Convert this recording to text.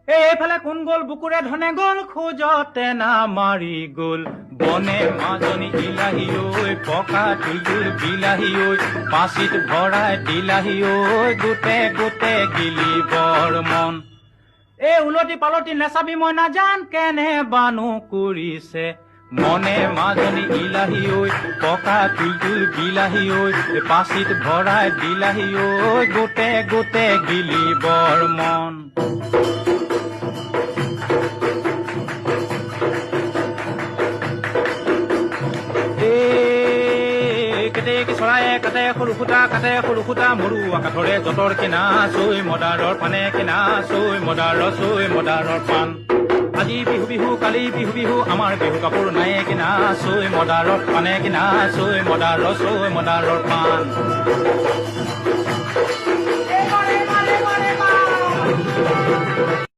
এইফালে কোন গ'ল বুকুৰে ধনে গ'ল খোজতে নামাৰি গ'ল বনে মাজনী বিলাহী ঐ পকা তুলতুল বিলাহী ঐ পাচিত ভৰাই দিলাহী ঐ গোটে গোটে গিলি বৰ মন এই উলটি পালটি নেচাবি মই নাজান কেনে বানু কৰিছে মনে মাজনী ইলাহী ঐ পকা তুলতুল বিলাহী ঐ পাচিত ভৰাই দিলাহী ঐ গোটে গোটে গিলি বৰ মন চৰায়ে কাটে সৰু সূতা মৰু আকাঠৰে যঁতৰ কিনা চৈ মদাৰৰ পানে কিনা চৈ মদাৰৰ পাণ আজি বিহু বিহু কালি বিহু বিহু আমাৰ বিহু কাপোৰ নাই কিনা চৈ মদাৰৰ পানে কিনা চৈ মদাৰৰ পাণ